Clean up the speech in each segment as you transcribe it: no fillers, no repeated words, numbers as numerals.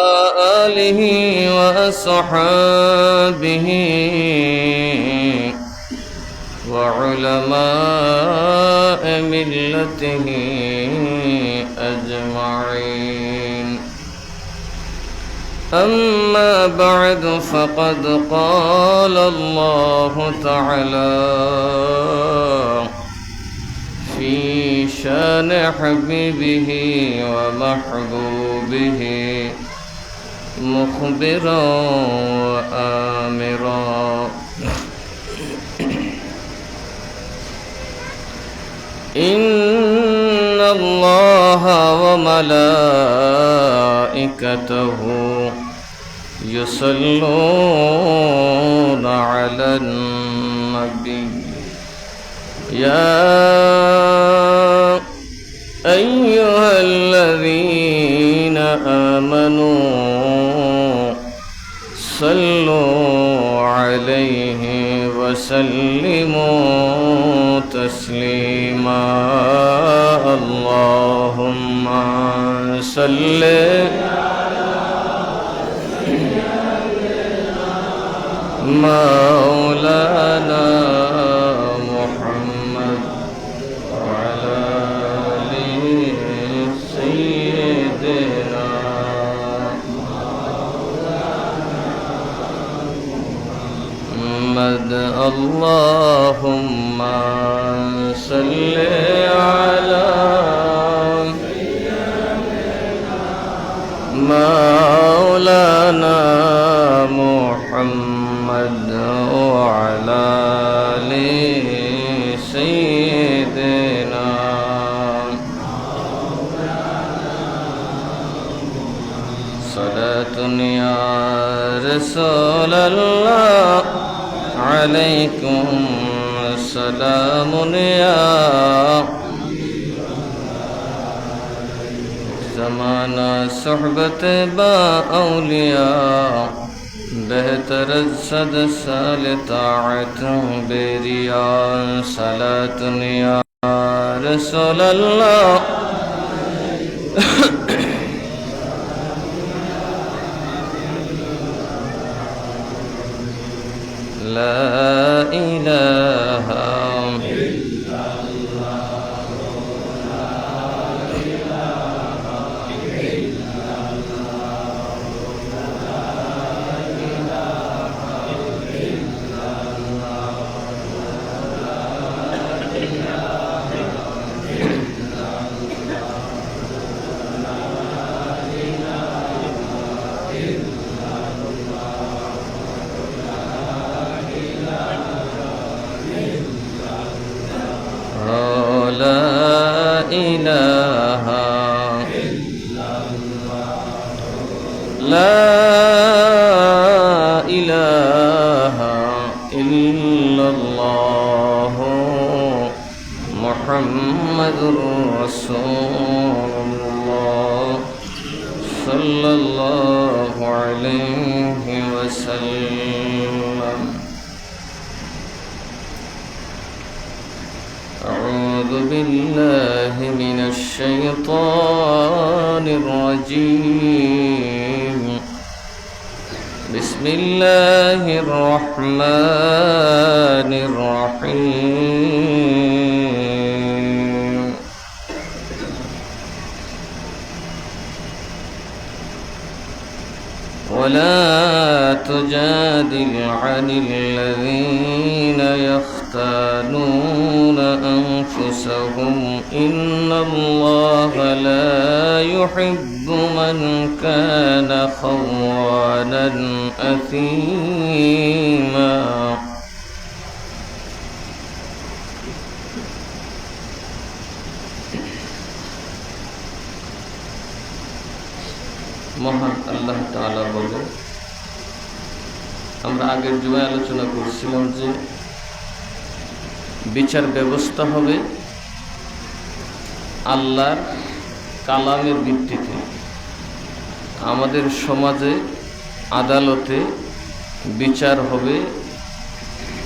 آله وأصحابه وعلماء ملته أجمعين. أما بعد فقد قال الله تعالى في شان حبيبه ومحبوبه مخبرا وآمرا: إن الله وملائكته يصلون على النبي يا أيها الذين آمنوا صلوا عليه وسلموا تسليما. اللهم صل مولانا محمد وعلى آل سيدنا محمد. اللهم صل على مولانا محمد وعلى آل سيدنا صلاة يا رسول الله عليكم سلام يا زمانہ صحبت با اولیاء بہتر صد سال طاعت بیریا. صلاة یا رسول اللہ لا إله إلا الله لا إله إلا الله لا إله إلا الله لا إله إلا الله لا إله إلا لا إله إلا الله لا إله إلا الله محمد رسول الله صلى الله عليه وسلم. أعوذ بالله من الشيطان الرجيم. بسم الله الرحمن الرحيم. ولا تجادل عن الذين يختانون أنفسهم إن الله لا يحب من كان خوانا أثيما. মহান আল্লাহ তাআলা বলেন, আমরা আগের জুমায় আলোচনা করছিলাম যে বিচার ব্যবস্থা হবে আল্লাহর কালামের ভিত্তিতে। আমাদের সমাজে আদালতে বিচার হবে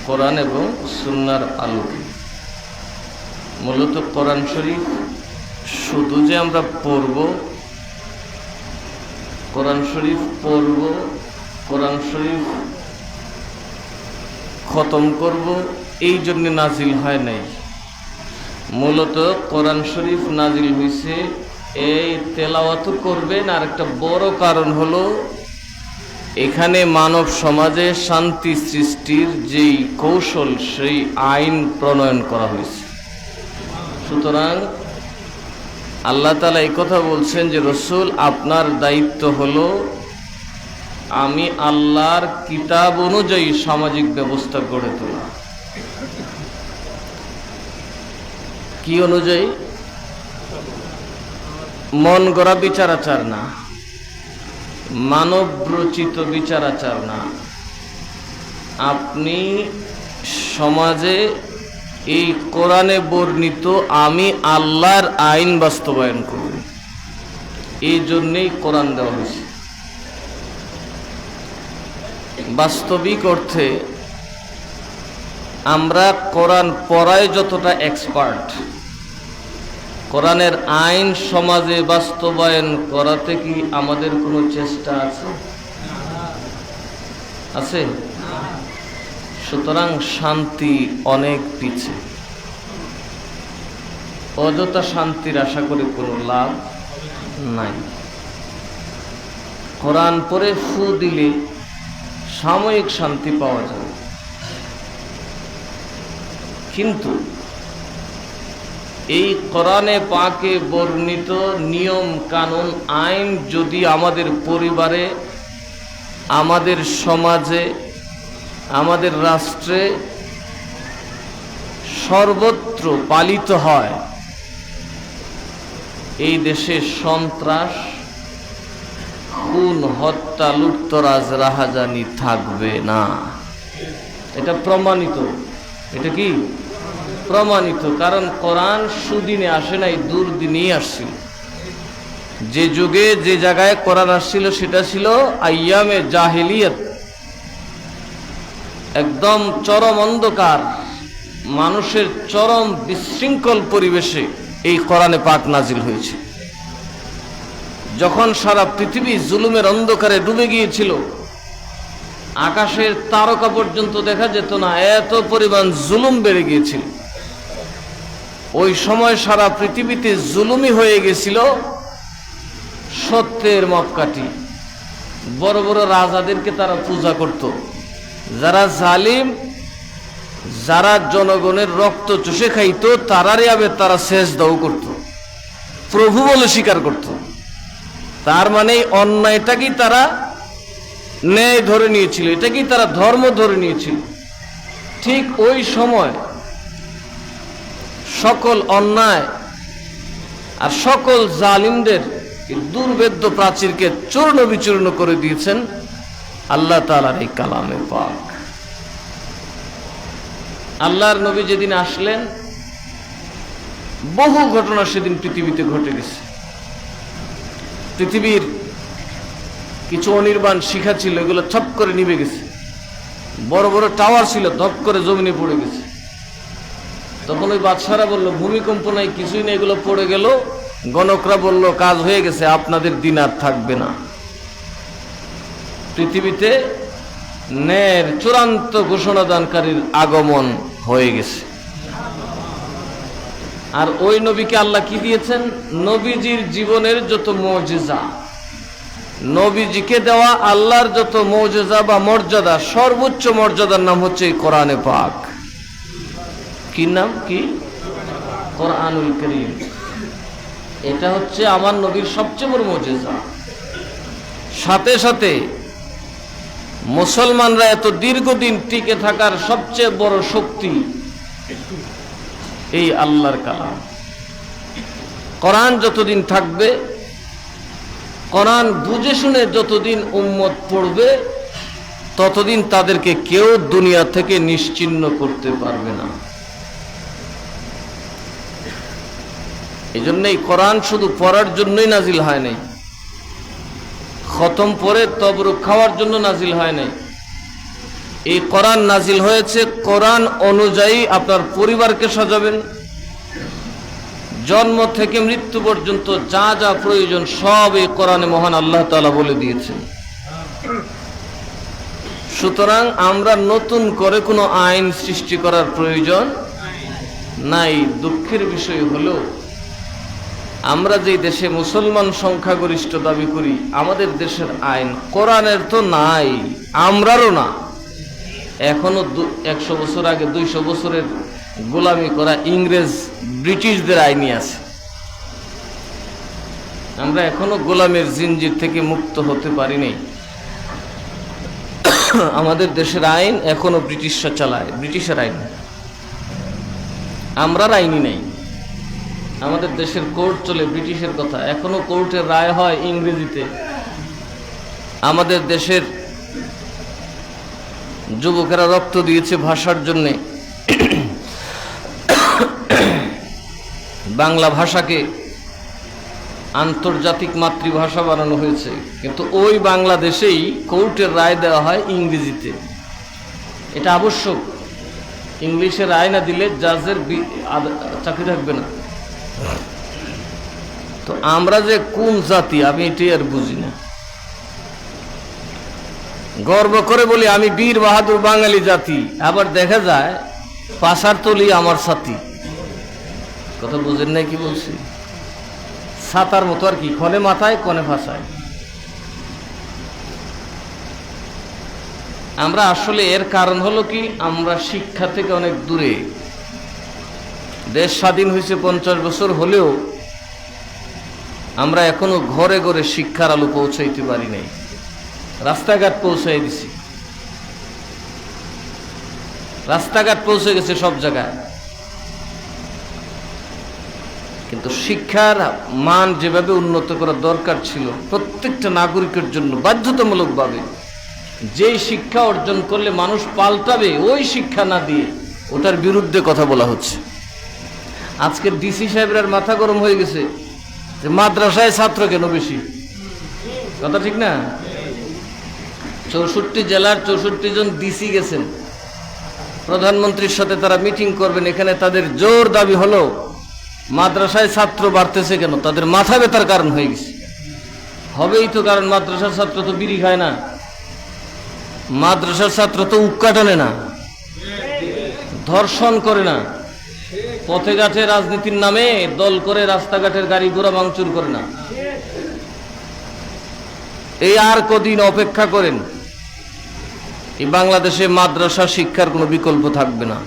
কোরআন এবং সুন্নাহর আলোকে। মূলত কোরআন শরীফ শুধু যে আমরা পড়ব কোরআন শরীফ পড়ব, কোরআন শরীফ খতম করব, এই জন্য নাজিল হয় নাই। মূলত কোরআন শরীফ নাজিল হয়েছে এই তেলাওয়াত করবেন, আর একটা বড় কারণ হলো এখানে মানব সমাজে শান্তি সৃষ্টির যেই কৌশল, সেই আইন প্রণয়ন করা হয়েছে। সুতরাং আল্লাহ তাআলা এই কথা বলছেন যে রসুল, আপনার দায়িত্ব হলো আমি আল্লাহর কিতাব অনুযায়ী সামাজিক ব্যবস্থা গড়ে তোলা। কি অনুযায়ী? মন গড়া বিচার আচার না, মানব রচিত বিচার আচার না। আপনি সমাজে এই কোরআনে বর্ণিত আমি আল্লাহর আইন বাস্তবায়ন করব, এই জন্যেই কোরআন দেওয়া হয়েছে। বাস্তবিক অর্থে আমরা কোরআন পড়ায় যতটা এক্সপার্ট, কোরআনের আইন সমাজে বাস্তবায়ন করাতে কি আমাদের কোনো চেষ্টা আছে? আছে? সুতরাং শান্তি অনেক পিছে। অযথা শান্তির আশা করে কোনো লাভ নাই। কোরআন পড়ে ফু দিলে সাময়িক শান্তি পাওয়া যায়, কিন্তু এই কোরআনে পাকে বর্ণিত নিয়ম কানুন আইন যদি আমাদের পরিবারে, আমাদের সমাজে, আমাদের রাষ্ট্রে সর্বত্র পালিত হয়, এই দেশে সন্ত্রাস, খুন, হত্যা, লুটতরাজ, রাহাজানি থাকবে না। এটা প্রমাণিত। এটা কি প্রমাণিত? কারণ কোরআন সুদিনে আসে নাই, দুর্দিনেই আসছিল। যে যুগে যে জায়গায় কোরআন আসছিল সেটা ছিল আইয়ামে জাহিলিয়াত, একদম চরম অন্ধকার, মানুষের চরম বিশৃঙ্খল পরিবেশে এই কোরআনে পাক নাজিল হয়েছে। যখন সারা পৃথিবী জুলুমের অন্ধকারে ডুবে গিয়েছিল, আকাশের তারকা পর্যন্ত দেখা যেত না, এত পরিমাণ জুলুম বেড়ে গিয়েছিল। ওই সময় সারা পৃথিবীতে জুলুমই হয়ে গেছিল সত্যের মাপকাঠি। বড় বড় রাজাদেরকে তারা পূজা করত, যারা জালিম, যারা জনগণের রক্ত চুষে খাইত, তারারই আবার তারা সেজদাও করত, প্রভু বলে স্বীকার করত। তার মানে অন্যায়টাকেই তারা ন্যায় ধরে নিয়েছিল, এটাকেই তারা ধর্ম ধরে নিয়েছিল। ঠিক ওই সময় সকল অন্যায় আর সকল জালিমদের দুর্ভেদ্য প্রাচীরকে চূর্ণ বিচূর্ণ করে দিয়েছেন আল্লাহ তাআলার এই কালামে পাক। আল্লাহর নবী যেদিন আসলেন, বহু ঘটনা সেদিন পৃথিবীতে ঘটে গেছে। পৃথিবীর কিছু অনির্বাণ শিখা ছিল, এগুলো ছপ করে নিভে গেছে। বড় বড় টাওয়ার ছিল, ধপ করে জমিনে পড়ে গেছে। তখন ওই বাদশারা বলল, ভূমিকম্প নাই, কিছুই নেই, এগুলো পড়ে গেল। গণকরা বলল, কাজ হয়ে গেছে, আপনাদের দিন আর থাকবে না। পৃথিবীতে ন্যায়ের চূড়ান্ত ঘোষণাদানকারীর আগমন হয়ে গেছে। আর ওই নবীকে আল্লাহ কি দিয়েছেন? নবীজির জীবনের যত মুজিজা, নবীজিকে দেওয়া আল্লাহর যত মুজিজা বা মর্যাদা, সর্বোচ্চ মর্যাদার নাম হচ্ছে এই কোরআনে পাক। কি নাম? কি? কোরআনুল কারীম। এটা হচ্ছে আমার নবীর সবচেয়ে বড় মুজিজা। সাথে সাথে মুসলমানরা এত দীর্ঘদিন টিকে থাকার সবচেয়ে বড় শক্তি এই আল্লাহর কালাম। কোরআন যতদিন থাকবে, কোরআন বুঝে শুনে যতদিন উম্মত পড়বে, ততদিন তাদেরকে কেউ দুনিয়া থেকে নিশ্চিহ্ন করতে পারবে না। এই জন্যই কোরআন শুধু পড়ার জন্যই নাজিল হয় নাই, খতম পড়ে তবরুক খাওয়ার জন্য নাজিল হয় নাই। এই কোরআন নাজিল হয়েছে কোরআন অনুযায়ী আপনার পরিবারকে সাজাবেন, জন্ম থেকে মৃত্যু পর্যন্ত যা যা প্রয়োজন সব এই কোরআনে মহান আল্লাহ তাআলা বলে দিয়েছেন। সুতরাং আমরা নতুন করে কোনো আইন সৃষ্টি করার প্রয়োজন নাই। দুঃখের বিষয় হলো আমরা যে দেশে মুসলমান সংখ্যাগরিষ্ঠ দাবি করি, আমাদের দেশের আইন কোরআনের তো নাই, আমরারও না। এখনো 100 বছর আগে 200 বছরের গোলামি করা ইংরেজ ব্রিটিশদের আইনই আছে। আমরা এখনো গোলামের জিনজির থেকে মুক্ত হতে পারিনি। আমাদের দেশের আইন এখনো ব্রিটিশরা চালায়, ব্রিটিশের আইন, আমরার আইনই নেই। আমাদের দেশের কোর্ট চলে ব্রিটিশের কথা, এখনো কোর্টের রায় হয় ইংরেজিতে। আমাদের দেশের যুবকেরা রক্ত দিয়েছে ভাষার জন্যে, বাংলা ভাষাকে আন্তর্জাতিক মাতৃভাষা বানানো হয়েছে, কিন্তু ওই বাংলাদেশেই কোর্টের রায় দেওয়া হয় ইংরেজিতে। এটা আবশ্যক, ইংলিশে রায় না দিলে জাজের চাকরি থাকবে না। তো আমরা যে কোন জাতি আমি এটাই আর বুঝি না। গর্ব করে বলি আমি বীর বাহাদুর বাঙালি জাতি, আবার দেখা যায় পাশার তলি আমার সাথী। কথা বুঝেন না কি বলছি? ছাতার মতো আর কি, খনে মাথায় কনে ভাষায়। আমরা আসলে এর কারণ হলো কি, আমরা শিক্ষা থেকে অনেক দূরে। দেশ স্বাধীন হয়েছে 50 বছর হলেও আমরা এখনো ঘরে ঘরে শিক্ষার আলো পৌঁছাইতে পারি নাই। রাস্তাঘাট পৌঁছাই দিছি, রাস্তাঘাট পৌঁছে গেছে সব জায়গায়, কিন্তু শিক্ষার মান যেভাবে উন্নত করা দরকার ছিল প্রত্যেকটা নাগরিকের জন্য বাধ্যতামূলকভাবে, যেই শিক্ষা অর্জন করলে মানুষ পাল্টাবে ওই শিক্ষা না দিয়ে ওটার বিরুদ্ধে কথা বলা হচ্ছে। আজকের ডিসি সাহেবের মাথা গরম হয়ে গেছে যে মাদ্রাসায় ছাত্র কেন বেশি। কথা ঠিক না? 64 জেলার 64 জন ডিসি গেছেন, প্রধানমন্ত্রীর সাথে তারা মিটিং করবেন। এখানে তাদের জোর দাবি হলো মাদ্রাসায় ছাত্র বাড়তেছে কেন, তাদের মাথা ব্যথার কারণ হয়ে গেছে। হবেই তো, কারণ মাদ্রাসার ছাত্র তো বিড়ি খায় না, মাদ্রাসার ছাত্র তো উক্কা টানে না, ধর্ষণ করে না, পথে ঘাটে রাজনীতির নামে দল করে রাস্তাঘাটের গাড়ি ঘোড়া ভাঙচুর করে না। এই আর কদিন অপেক্ষা করেন, এই বাংলাদেশে মাদ্রাসা শিক্ষার কোনো বিকল্প থাকবে না।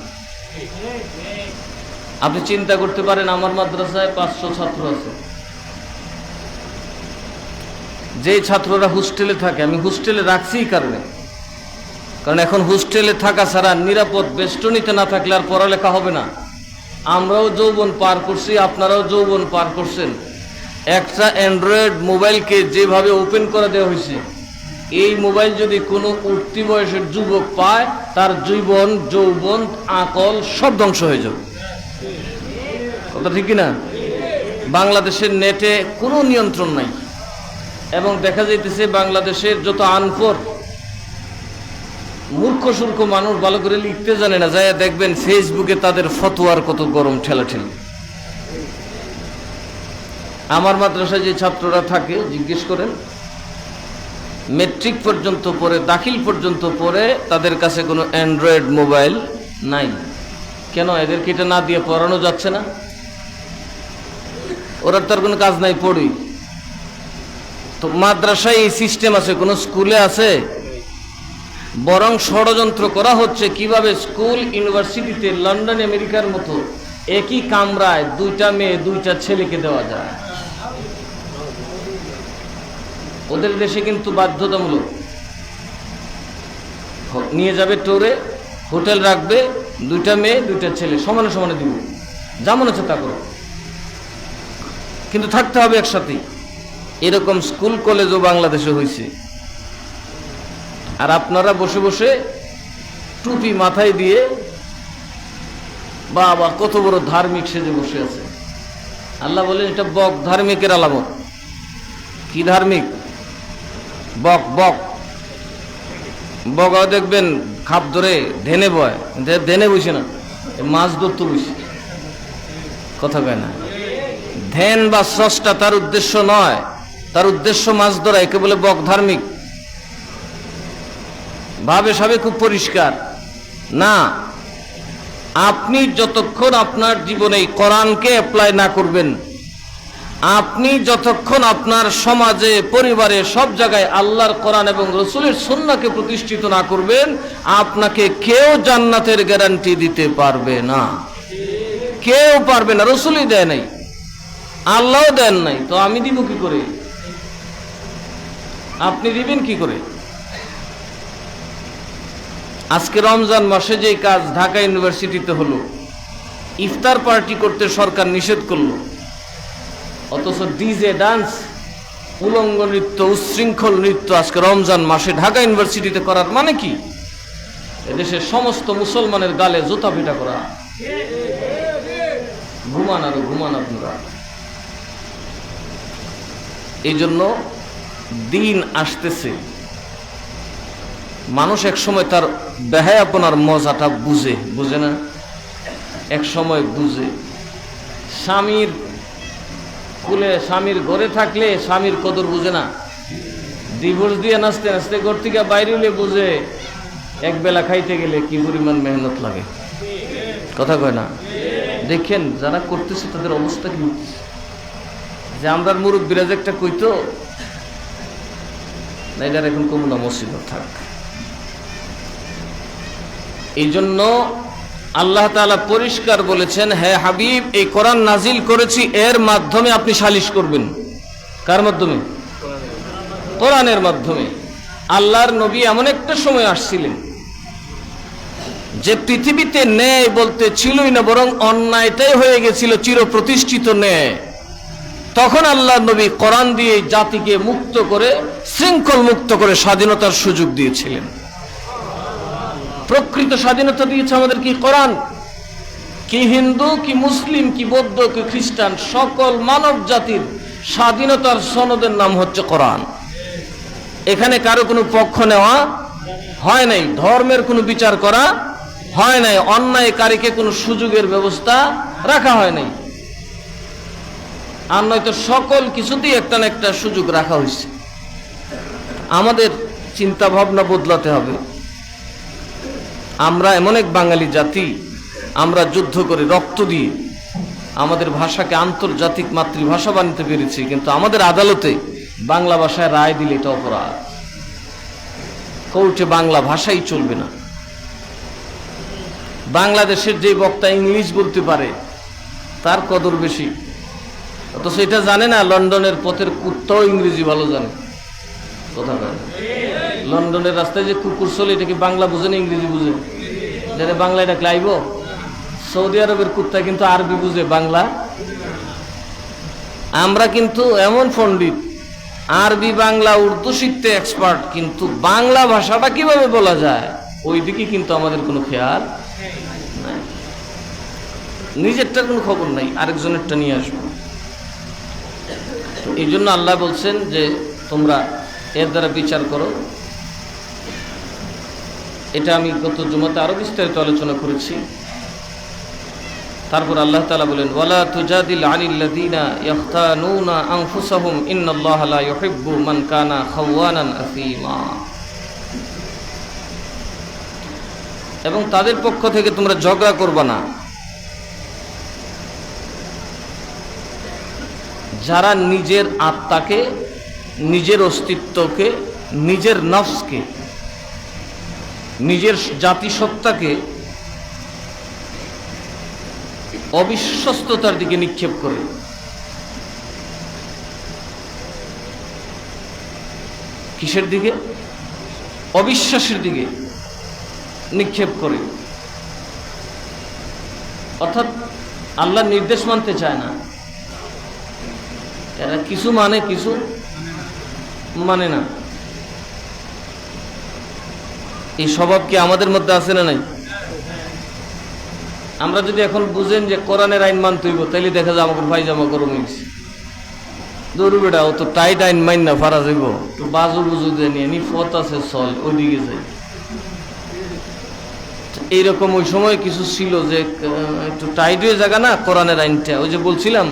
আপনি চিন্তা করতে পারেন, আমার মাদ্রাসায় 500 ছাত্র আছে। যে ছাত্ররা হোস্টেলে থাকে, আমি হোস্টেলে রাখছি কারণ এখন হোস্টেলে থাকা ছাড়া নিরাপদ বেষ্টনীতে না থাকলে আর পড়ালেখা হবে না। আমরাও যৌবন পার করছি, আপনারাও যৌবন পার করছেন। একটা অ্যান্ড্রয়েড মোবাইলকে যেভাবে ওপেন করে দেওয়া হয়েছে, এই মোবাইল যদি কোনো উঠতি বয়সের যুবক পায়, তার জীবন যৌবন আকল সব ধ্বংস হয়ে যাবে। কথা ঠিক কিনা? বাংলাদেশের নেটে কোনো নিয়ন্ত্রণ নাই, এবং দেখা যাইতেছে বাংলাদেশের যত আনপড় মূর্খ সূর্খ মানুষ ভালো করে লিখতে জানে না, যায় দেখবেন ফেসবুকে তাদের ফতোয়ার কত গরম ঠেলাঠেলি। আমার মাদ্রাসায় যে ছাত্ররা থাকে জিজ্ঞেস করেন, মেট্রিক পর্যন্ত পড়ে, দাখিল পর্যন্ত পড়ে, তাদের কাছে কোনো অ্যান্ড্রয়েড মোবাইল নাই। কেন? এদেরকে এটা না দিয়ে পড়ানো যাচ্ছে না, ওরা তার কোনো কাজ নাই, পড়ি। তো মাদ্রাসায় এই সিস্টেম আছে, কোনো স্কুলে আছে? বরং ষড়যন্ত্র করা হচ্ছে কিভাবে স্কুল ইউনিভার্সিটিতে লন্ডন আমেরিকার মতো একই কামরায় 2টা মেয়ে 2টা ছেলেকে দেওয়া যায়। ওদের দেশে কিন্তু বাধ্যতামূলক, নিয়ে যাবে টোরে, হোটেল রাখবে, 2টা মেয়ে 2টা ছেলে সমানে সমানে দিব, যেমন আছে তা করো, কিন্তু থাকতে হবে একসাথে। এরকম স্কুল কলেজও বাংলাদেশে হয়েছে। আর আপনারা বসে বসে টুপি মাথায় দিয়ে বাবা কত বড় ধার্মিক সেজে বসে আছে। আল্লাহ বলেন এটা বক ধার্মিকের আলামত। কি ধার্মিক? বক বক বগাও দেখবেন খাপ ধরে ধেনে বয়, ধেনে বসে না, মাছ ধরতে বসে। কথা কয় না, ধ্যান বা স্রষ্টা তার উদ্দেশ্য নয়, তার উদ্দেশ্য মাছ ধরা। একে বলে বক ধার্মিক, ভাবে সবে খুব পরিষ্কার না। আপনি যতক্ষণ আপনার জীবনে এই কোরআনকে অ্যাপ্লাই না করবেন, আপনি যতক্ষণ আপনার সমাজে, পরিবারে, সব জায়গায় আল্লাহর কোরআন এবং রসুলের সুন্নাহকে প্রতিষ্ঠিত না করবেন, আপনাকে কেউ জান্নাতের গ্যারান্টি দিতে পারবে না। কেউ পারবে না। রসুলই দেয় নাই, আল্লাহও দেন নাই, তো আমি দিব কি করে? আপনি দিবেন কি করে? আজকে রমজান মাসে যে কাজ ঢাকা ইউনিভার্সিটিতে হলো, ইফতার পার্টি করতে সরকার নিষেধ করলো, অথচ ডিজে ডান্স, উলঙ্গ নৃত্য, উচ্ছৃঙ্খল নৃত্য আজকে রমজান মাসে ঢাকা ইউনিভার্সিটিতে করার মানে কি? এদেশের সমস্ত মুসলমানের গালে জুতা পিটা করা। ঘুমান আরো ঘুমান আপনারা। এই জন্য দিন আসতেছে, মানুষ এক সময় তার বেহায়াপনার মজাটা বুঝে না, এক সময় বুঝে। স্বামীর কুলে, স্বামীর ঘরে থাকলে স্বামীর কদর বুঝে না। ডিভোর্স দিয়ে নাচতে নাচতে ঘর থেকে বাইরে হলে বুঝে এক বেলা খাইতে গেলে কি পরিমাণ মেহনত লাগে। কথা কয় না? দেখেন যারা করতেছে তাদের অবস্থা কি হচ্ছে। যে আমরা মুরব্বীরা যে একটা কইতো না, এটার এখন কম না, মুসিবত থাক। এই জন্য আল্লাহ তাআলা পরিষ্কার বলেছেন, হে হাবিব, এই কোরআন নাজিল করেছি, এর মাধ্যমে আপনি সালিশ করবেন। কার মাধ্যমে? কোরআনের মাধ্যমে। আল্লাহর নবী এমন একটা সময় আসছিলেন যে পৃথিবীতে ন্যায় বলতে ছিলই না, বরং অন্যায়টাই হয়ে গেছিল চিরপ্রতিষ্ঠিত ন্যায়। তখন আল্লাহর নবী কোরআন দিয়ে জাতিকে মুক্ত করে, শৃঙ্খল মুক্ত করে স্বাধীনতার সুযোগ দিয়েছিলেন। প্রকৃত স্বাধীনতা দিয়েছে আমাদের কি কোরআন। কি হিন্দু, কি মুসলিম, কি বৌদ্ধ, কি খ্রিস্টান, সকল মানব জাতির স্বাধীনতার সনদের নাম হচ্ছে কোরআন। এখানে কারো কোনো পক্ষ নেওয়া হয় নাই, ধর্মের কোনো বিচার করা হয় নাই, অন্যায়কারীকে কোনো সুযোগের ব্যবস্থা রাখা হয় নাই। আর নয়তো সকল কিছুতেই একটা না একটা সুযোগ রাখা হয়েছে। আমাদের চিন্তা ভাবনা বদলাতে হবে। আমরা এমন এক বাঙালি জাতি, আমরা যুদ্ধ করে রক্ত দিয়ে আমাদের ভাষাকে আন্তর্জাতিক মাতৃভাষা বানাতে পেরেছি, কিন্তু আমাদের আদালতে বাংলা ভাষায় রায় দিলে এটা অপরাধ। কোর্টে বাংলা ভাষাই চলবে না। বাংলাদেশের যে বক্তা ইংলিশ বলতে পারে তার কদর বেশি, অথচ এটা জানে না লন্ডনের পথের কুত্তাও ইংরেজি ভালো জানে। কথা বলে, লন্ডনের রাস্তায় যে কুকুর চলে, এটা কি বাংলা বুঝে না ইংরেজি বুঝে? যারা বাংলা এটা ক্লাইব। সৌদি আরবের কুত্তা কিন্তু আরবি বুঝে, বাংলা। আমরা কিন্তু এমন পণ্ডিত, আরবি, বাংলা, উর্দু শিখতে এক্সপার্ট, কিন্তু বাংলা ভাষাটা কিভাবে বলা যায় ওই দিকে কিন্তু আমাদের কোনো খেয়াল নাই। নিজেরটার কোনো খবর নাই, আরেকজনেরটা নিয়ে আসবো। এই জন্য আল্লাহ বলছেন যে তোমরা এর দ্বারা বিচার করো। এটা আমি গত জুমাতে আরো বিস্তারিত আলোচনা করেছি। তারপর আল্লাহ তাআলা বলেন, ওয়ালা তুজাদিল আনিল্লাযীনা ইখতানুনা আনফুসাহুম ইন্নাল্লাহা লা ইউহিব্বু মান কানা খাওয়ানান আসীমা। এবং তাদের পক্ষ থেকে তোমরা ঝগড়া করবে না যারা নিজের আত্মাকে, নিজের অস্তিত্বকে, নিজের নফসকে, নিজের জাতিসত্তাকে অবিশ্বস্ততার দিকে নিক্ষেপ করে। কিসের দিকে? অবিশ্বাসের দিকে নিক্ষেপ করে। অর্থাৎ আল্লাহর নির্দেশ মানতে চায় না। এরা কিছু মানে, কিছু মানে না। এই স্বভাব কি আমাদের মধ্যে আছে না নাই? আমরা যদি এখন বুঝেন যে কোরআনের আইন মানতে হইব, তাইলে দেখা যায় আমাকে পায়জামা গরম হয়েছে। দৌড় বেটা, ও তো টাইট আইন মাইন না ফারা যাইব, একটু বাজু বুঝু দিয়ে নিয়ে নি ফত আছে চল, ওইদিকে যাই। এইরকম ওই সময় কিছু ছিল যে একটু টাইট হয়ে জায়গা না কোরআনের আইনটা। ওই যে বলছিলাম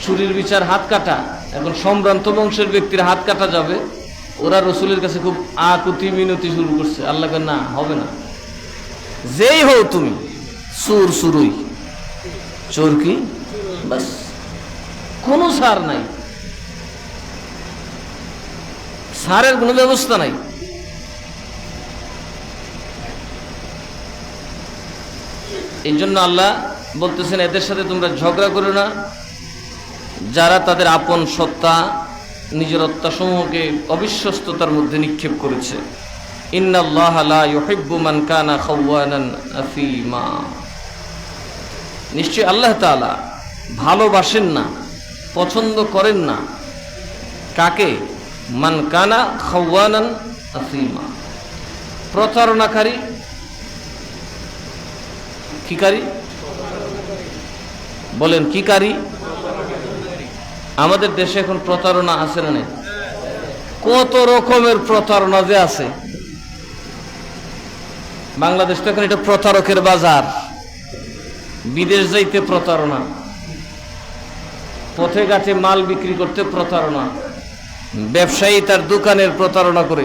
চুরির বিচার হাত কাটা। এখন সম্ভ্রান্ত বংশের ব্যক্তির হাত কাটা যাবে, ওরা রসুলের কাছে খুব আকুতি মিনতি শুরু করছে। আল্লাহ না, হবে না, যেই হও তুমি, চোর চুরুই, চোর কি বাস, কোনো সার নাই, সারের কোনো ব্যবস্থা নাই। এই জন্য আল্লাহ বলতেছেন এদের সাথে তোমরা ঝগড়া করো না, যারা তাদের আপন সত্তা, নিজের আত্মাসমূহকে অবিশ্বস্ততার মধ্যে নিক্ষেপ করেছে। ইন্নাল্লাহা লা ইউহিব্বু মান কানা খাওয়ানান আফীমা, নিশ্চয় আল্লাহ তাআলা ভালোবাসেন না, পছন্দ করেন না কাকে? মান কানা খাওয়ানান আফীমা, প্রতারণাকারী। কি কারি? বলেন কি কারি? আমাদের দেশে এখন প্রতারণা আছে না নেই? কত রকমের প্রতারণা যে আছে। বাংলাদেশ তো এখন এটা প্রতারকের বাজার। বিদেশ যাইতে প্রতারণা, পথে ঘাটে মাল বিক্রি করতে প্রতারণা, ব্যবসায়ী তার দোকানের প্রতারণা করে,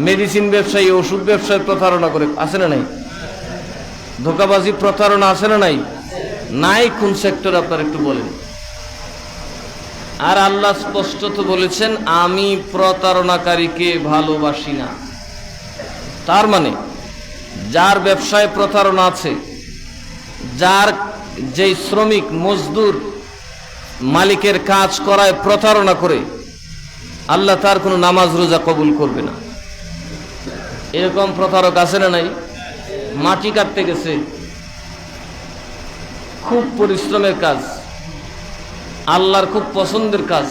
মেডিসিন ব্যবসায়ী ওষুধ ব্যবসায় প্রতারণা করে, আছে না নাই? ধোকাবাজি প্রতারণা আছে না নাই? নাই। কোন সেক্টর আপনার একটু বলেন। আর আল্লাহ স্পষ্টত বলেছেন আমি প্রতারণাকারীকে ভালোবাসি না। তার মানে যার ব্যবসায় প্রতারণা আছে, যার যেই শ্রমিক মজদুর মালিকের কাজ করায় প্রতারণা করে, আল্লাহ তার কোনো নামাজ রোজা কবুল করবে না। এরকম প্রতারক আছে না নাই? মাটি কাটতে গেছে, খুব পরিশ্রমের কাজ, আল্লাহর খুব পছন্দের কাজ,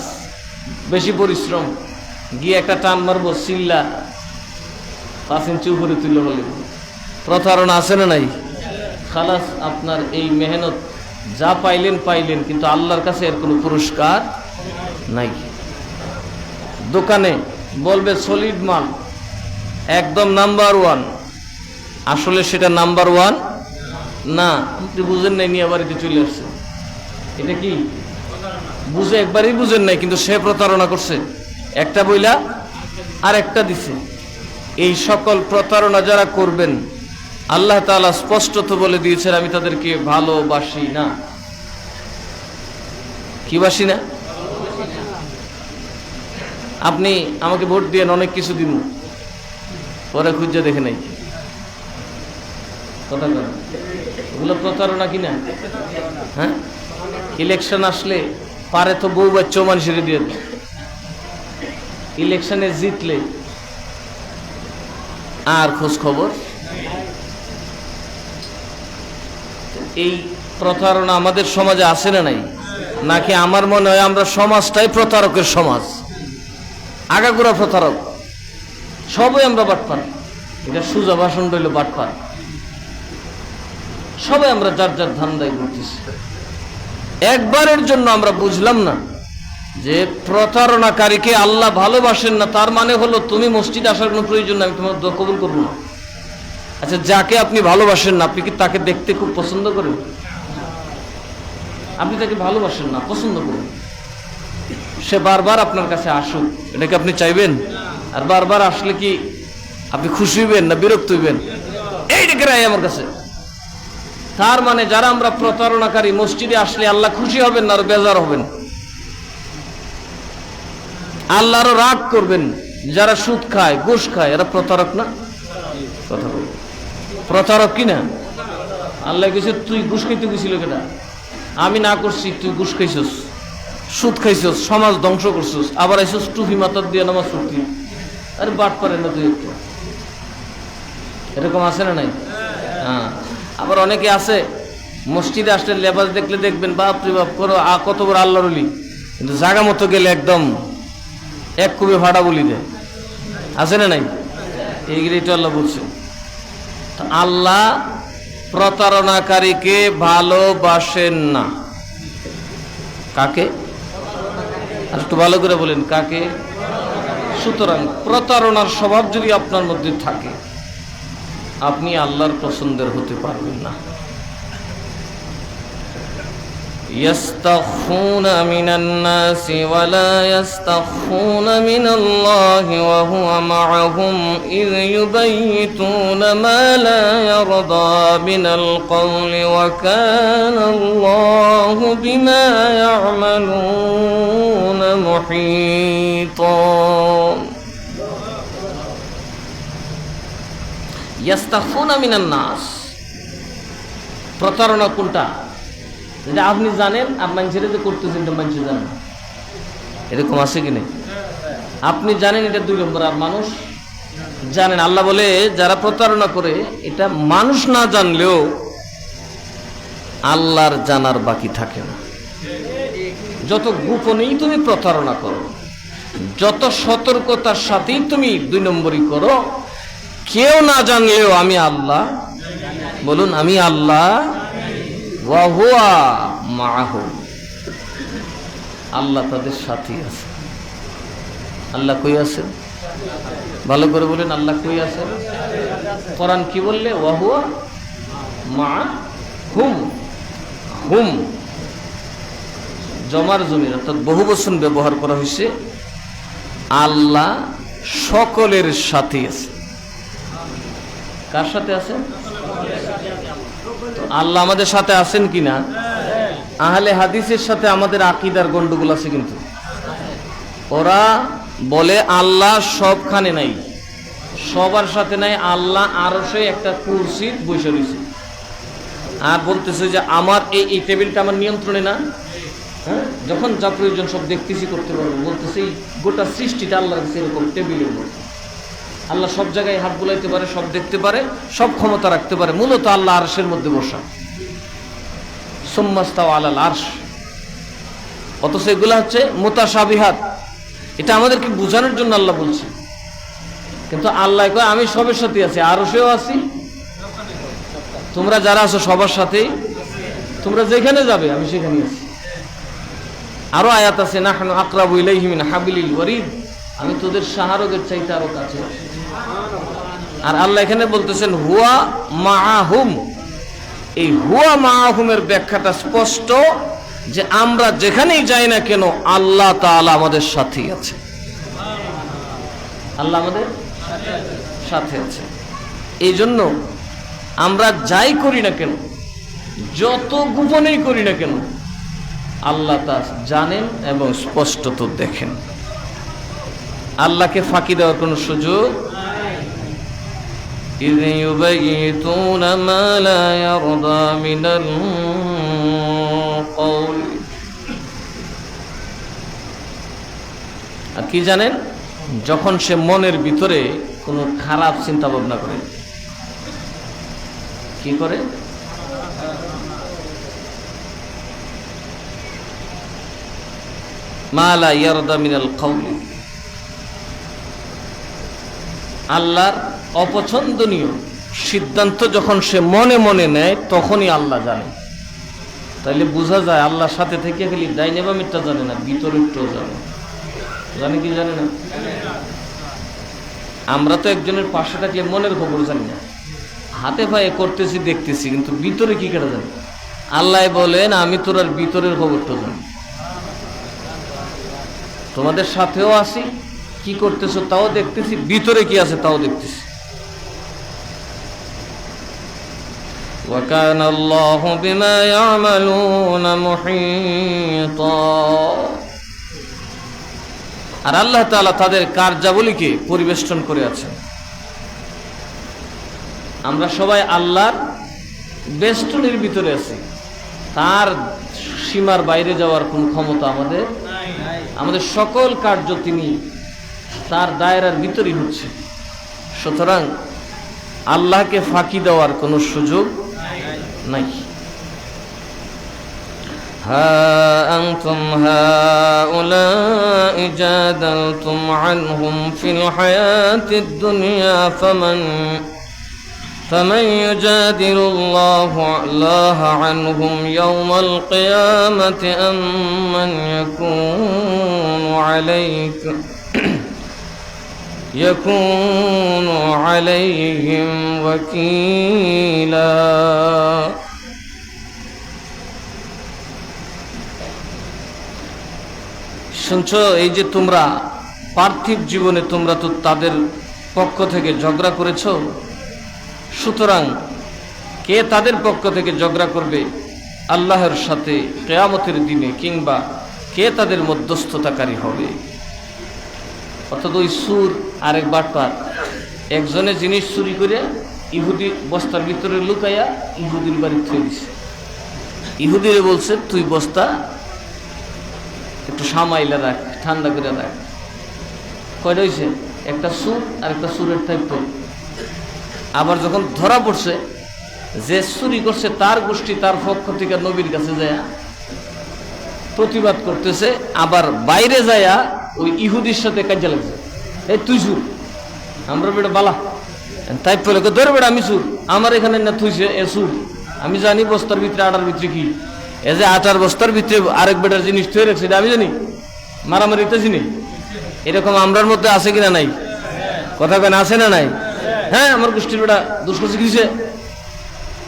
বেশি পরিশ্রম, গিয়ে একটা টান মারবো, চিল্লা 5 ইঞ্চি উপরে তুলে বলে, প্রতারণা আছে না নাই? খালাস, আপনার এই মেহনত যা পাইলেন পাইলেন, কিন্তু আল্লাহর কাছে এর কোনো পুরস্কার নাই। দোকানে বলবে সলিড মাল, একদম নাম্বার 1, আসলে সেটা নাম্বার 1 না। আপনি বুঝেন নাই, নিয়ে বাড়িতে চলে আসছে। এটা কি বুঝে? একবারই বুঝেন নাই, কিন্তু সে প্রতারণা করছে, একটা বইলা আর একটা দিছে। এই সকল প্রতারণা যারা করবেন, আল্লাহ তাআলা স্পষ্টত বলে দিয়েছেন আমি তাদেরকে ভালোবাসি না। কি বাসি না? আপনি আমাকে ভোট দিয়ে অনেক কিছু দিন, পরে খুঁজে দেখে নাই, কথা বলেন, ওগুলো প্রতারণা কিনা? হ্যাঁ, ইলেকশন আসলে পারে তো বউ বাচ্চা মানুষের দিয়ে দেয়, ইলেকশনে জিতলে আর খোঁজ খবর। এই প্রতারণা আমাদের সমাজে আছে না নাই? নাকি আমার মনে হয় আমরা সমাজটাই প্রতারকের সমাজ, আগাগোড়া প্রতারক, সবাই আমরা বাটপার। এটা সুজা ভাষণ রইল বাটপার, সবাই আমরা যার যার ধান্দায় করতেছি। একবারের জন্য আমরা বুঝলাম না যে প্রতারণাকারীকে আল্লাহ ভালোবাসেন না, তার মানে হলো তুমি মসজিদে আসার কোনো প্রয়োজন না, আমি তোমার দোয়া কবুল করবো না। আচ্ছা, যাকে আপনি ভালোবাসেন না, আপনি কি তাকে দেখতে খুব পছন্দ করেন? আপনি তাকে ভালোবাসেন না, পছন্দ করেন, সে বারবার আপনার কাছে আসুক, এটাকে আপনি চাইবেন? আর বারবার আসলে কি আপনি খুশি হইবেন না বিরক্ত হইবেন? এই ডেকে রায় আমার কাছে। তার মানে যারা আমরা প্রতারণাকারী, মসজিদে আসলে আল্লাহ খুশি হবেন না, আর বেজার হবেন, আল্লাহরও রাগ করবেন। যারা সুদ খায়, ঘুষ খায়, এরা প্রতারক না? প্রতারক কি না? আল্লাহ কইছে তুই ঘুষ খাইতে গেছিল কেনা? আমি না করছি, তুই ঘুষ খাইছস, সুদ খাইছস, সমাজ ধ্বংস করছস, আবার আইসস টুপি মাথার দিয়ে নামাজ পড়তি। আরে বাট পারে না তুই একটু, এরকম আছে না নাই? হ্যাঁ, আবার অনেকে আছে মসজিদে আসলে লেবাস দেখলে দেখবেন বাপ রে বাপ করো কত বড় আল্লাহর ওলি, কিন্তু জায়গা মতো গেলে একদম এক কুবে ভাড়া বলি দেয়, আছে না নাই? এইগুলি তো আল্লাহ বলছে। আল্লাহ প্রতারণাকারীকে ভালোবাসেন না। কাকে? আর একটু ভালো করে বলেন, কাকে? সুতরাং প্রতারণার স্বভাব যদি আপনার মধ্যে থাকে, আপনি আল্লাহর পছন্দের হতে পারবেন না। يستخفون من الناس ولا يستخفون من الله وهو معهم إذ يبيتون ما لا يرضى من القول وكان الله بما يعملون محيطا يستخفون من الناس প্রতারণা কোনটা? যেটা আপনি জানেন আর মানুষের যে করতেছেন এটা মানুষ জানেন, এরকম আছে কি নেই? আপনি জানেন এটা 2 নম্বর, আর মানুষ জানেন। আল্লাহ বলে যারা প্রতারণা করে এটা মানুষ না জানলেও আল্লাহর জানার বাকি থাকে না। যত গোপনেই তুমি প্রতারণা করো, যত সতর্কতার সাথেই তুমি 2 নম্বরই করো, কেউ না জানলেও আমি আল্লাহ, বলুন আমি আল্লাহ, ওয়া হুয়া মাআহুম, আল্লাহ তাদের সাথে আছে। আল্লাহ কই আছেন? ভালো করে বলেন, আল্লাহ কই আছেন? কোরআন কি বললে? ওয়া হুয়া মাআহুম। হুম জমার জমির, অর্থাৎ বহুবচন ব্যবহার করা হয়েছে। আল্লাহ সকলের সাথে আছে। কার সাথে আছেন? আল্লাহ আমাদের সাথে আছেন কিনা? আহলে হাদিসের সাথে আমাদের আকীদার গন্ডগোল আছে, কিন্তু ওরা বলে আল্লাহ সবখানে নাই, সবার সাথে নাই। আল্লাহ আরশে একটা কুরসির বসে রয়েছে, আর বলতেছে যে আমার এই টেবিলটা আমার নিয়ন্ত্রণে না, হ্যাঁ, যখন যা প্রয়োজন সব দেখতেছি, করতে পারবো। বলতেছে এই গোটা সৃষ্টিটা আল্লাহর কাছে এরকম টেবিলের মতো। আল্লাহ সব জায়গায় হাত বুলাইতে পারে, সব দেখতে পারে, সব ক্ষমতা রাখতে পারে। মূলত আল্লাহ আরশের মধ্যে বসা, সুম্মাস্তাওয়া আলাল আরশ। অথচ এগুলা হচ্ছে মুতাশাবিহাত, এটা আমাদেরকে বোঝানোর জন্য আল্লাহ বলছে। কিন্তু আল্লাহ কয় আমি সবের সাথে আছি, আরশেও আছি, তোমরা যারা আছো সবার সাথেই, তোমরা যেখানে যাবে আমি সেখানে আছি। আরো আয়াত আছে, নাহনু আকরাবু ইলাইহি মিন হাবিলিল ওয়ারিদ, আমি তোদের শাহরগের চাইতে আরো কাছে আছি। আর আল্লাহ এখানে বলতেছেন হুয়া মাআহুম। এই হুয়া মাআহুমের ব্যাখ্যাটা স্পষ্ট যে আমরা যেখানেই যাই না কেন আল্লাহ তাআলা আমাদের সাথেই আছে। আল্লাহ আমাদের সাথে আছে। এই জন্য আমরা যাই করি না কেন, যত গোপনেই করি না কেন, আল্লাহ তা জানেন এবং স্পষ্টত দেখেন। আল্লাহকে ফাঁকি দেওয়ার কোনো সুযোগ إذ يبيتون ما لا يرضى من القول। আর কি জানেন? যখন সে মনের ভিতরে কোনো খারাপ চিন্তা ভাবনা করে, কি করে? মা লা ইয়ারদা মিনাল কওল, আল্লাহর অপছন্দনীয় সিদ্ধান্ত যখন সে মনে মনে নেয় তখনই আল্লাহ জানে। তাইলে বোঝা যায় আল্লাহর সাথে থেকে খালি ডাইনে বা মিথ্যা জানে না, ভিতরেরটাও জানে। জানে কি জানে না? আমরা তো একজনের পাশে থাকলে মনের খবর জানি না, হাতে পায়ে করতেছি দেখতেছি, কিন্তু ভিতরে কি কেটে জানি। আল্লাহ বলেন আমি তোর আর ভিতরের খবরটা জানি, তোমাদের সাথেও আছি, কি করতেছো তাও দেখতেছি, ভিতরে কি আছে তাও দেখতেছি। وَكَانَ اللَّهُ بِمَا يَعْمَلُونَ مُحِيطًا। আর আল্লাহ তাআলা তাদের কার্যাবলীকে পরিবেষ্টন করে আছেন। আমরা সবাই আল্লাহর বেষ্টনীর ভিতরে আছি, তার সীমার বাইরে যাওয়ার কোন ক্ষমতা আমাদের নাই। আমাদের সকল কার্য তিনি তার দায়রার ভিতরেই হচ্ছে। সুতরাং আল্লাহকে ফাঁকি দেওয়ার কোনো সুযোগ নাই। হা আনতুম হাউলাই জাদালতুম আনহুম ফিল হায়াতিদ দুনিয়া ফামান ইউজাদিলুল্লাহু আনহুম ইয়াওমাল কিয়ামাতি আম্মান ইয়াকুনু আলাইহিম ওয়াকিলা। শুনছো, এই যে তোমরা পার্থিব জীবনে তোমরা তো তাদের পক্ষ থেকে ঝগড়া করেছ, সুতরাং কে তাদের পক্ষ থেকে ঝগড়া করবে আল্লাহর সাথে কিয়ামতের দিনে, কিংবা কে তাদের মধ্যস্থতাকারী হবে? অর্থাৎ ওই সুর আরেক বাটপার একজনে জিনিস চুরি করে ইহুদি বস্তার ভিতরে লুকাইয়া ইহুদির বাড়ি থুয়ে দিছে। ইহুদিরে বলছে তুই বস্তা একটু সামাইলে রাখ, ঠান্ডা করে রাখ। কয়টা হয়েছে? একটা সুর আর একটা সুরের দায়িত্ব। আবার যখন ধরা পড়ছে যে চুরি করছে, তার গোষ্ঠী তার পক্ষ থেকে নবীর কাছে যায় প্রতিবাদ করতেছে, আবার বাইরে যায়া ওই ইহুদির সাথে কাজে লাগছে, এই তুই সুর, আমরা বেটা বালা তাই পরে ধরে বেটা আমি সুর, আমার এখানে না থুইছে এ সুর, আমি জানি বস্তার ভিতরে আটার ভিতরে কি, এ যে আটার বস্তার ভিতরে আরেক বেটার জিনিস থুয়ে রাখছে এটা আমি জানি, মারামারি তো চিনি। এরকম আমরার মধ্যে আছে কিনা নাই? কথা কেন আছে না নাই? হ্যাঁ, আমার গোষ্ঠীর বেটা দোষ করছে কিসে?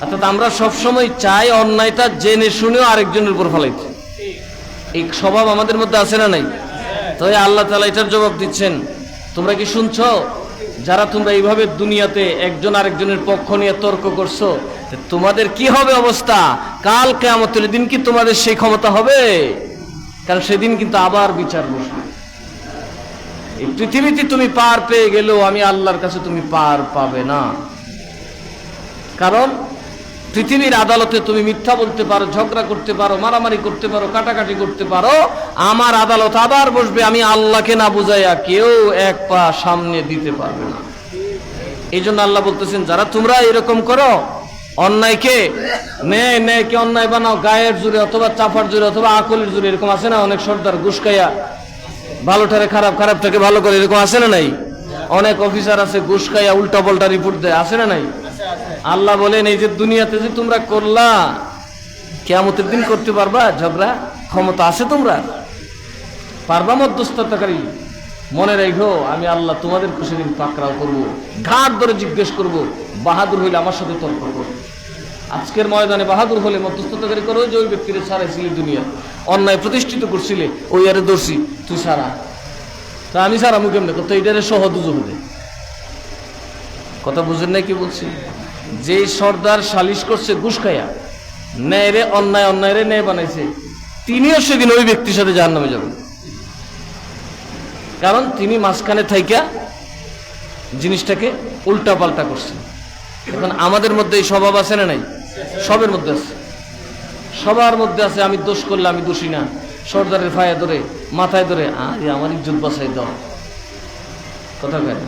অর্থাৎ আমরা সবসময় চাই অন্যায়টা জেনে শুনেও আরেকজনের উপর ফেলাইতে। এই স্বভাব আমাদের মধ্যে আছে না নাই? তাই আল্লাহ তাআলা এটার জবাব দিচ্ছেন, তোমরা কি শুনছ, যারা তোমরা এইভাবে দুনিয়াতে একজন আরেকজনের পক্ষ নিয়ে তর্ক করছো, তোমাদের কি হবে অবস্থা? কাল কিয়ামতের দিন কি তোমাদের সেই ক্ষমতা হবে? কারণ সেদিন কিন্তু আবার বিচার বসবে। এই পৃথিবীতে তুমি পার পেয়ে গেলেও আমি আল্লাহর কাছে তুমি পার পাবে না। কারণ পৃথিবীর আদালতে তুমি মিথ্যা বলতে পারো, ঝগড়া করতে পারো, মারামারি করতে পারো, কাটাকাটি করতে পারো, আমার আদালত আবার বসবে, আমি আল্লাহকে না বুঝাইয়া কেউ এক পা সামনে দিতে পারবে না। এই জন্য আল্লাহ বলতেছেন, যারা তোমরা এরকম করো, অন্যায়কে ন্যায়কে অন্যায় বানাও, গায়ের জোরে অথবা চাপার জোরে অথবা আকলের জোরে, এরকম আছে না অনেক সর্দার, ঘুষ খাইয়া ভালোটারে খারাপ, খারাপটাকে ভালো করে, এরকম আছে না নাই? অনেক অফিসার আছে ঘুষ খাইয়া উল্টা পাল্টা রিপোর্ট দেয়, আছে না নাই? আল্লাহ বলেন, এই যে দুনিয়াতে যে তোমরা করলা, কিয়ামতের দিন করতে পারবা ঝগড়া? ক্ষমতা আছে তোমরা? পারবা মধ্যস্থতাকারী? মনে রেখো, আমি আল্লাহ তোমাদের সেদিন পাকড়াও করবো, ঘাট ধরে জিজ্ঞেস করবো, বাহাদুর হইলে আমার সাথে তর্ক করো। আজকের ময়দানে বাহাদুর হলে মধ্যস্থতাকারী করো, যে ওই ব্যক্তিরে ছাড়াইছিলি, দুনিয়া অন্যায় প্রতিষ্ঠিত করছিলে, ওই আরে দর্শি তুই সারা, তা আমি সারা মুখে এমনি করতো, এইটারে সহদুজ হবে। কথা বুঝেন নাই কি বলছি? যে সর্দার সালিশ করছে ঘুষ খাইয়া, ন্যায় রে অন্যায়, অন্যায় রে ন্যায় বানাইছে, তিনিও সেদিন ওই ব্যক্তির সাথে জাহান্নামে যাবেন। কারণ তিনি মাঝখানে থাইকা জিনিসটাকে উল্টা পাল্টা করছেন। এখন আমাদের মধ্যে এই স্বভাব আছে না নাই? সবের মধ্যে আছে, সবার মধ্যে আছে। আমি দোষ করলে আমি দোষী না, সর্দারের ফায়া ধরে মাথায় ধরে আরে আমার ইজ্জত বাঁচাই দাও। কথা কেন?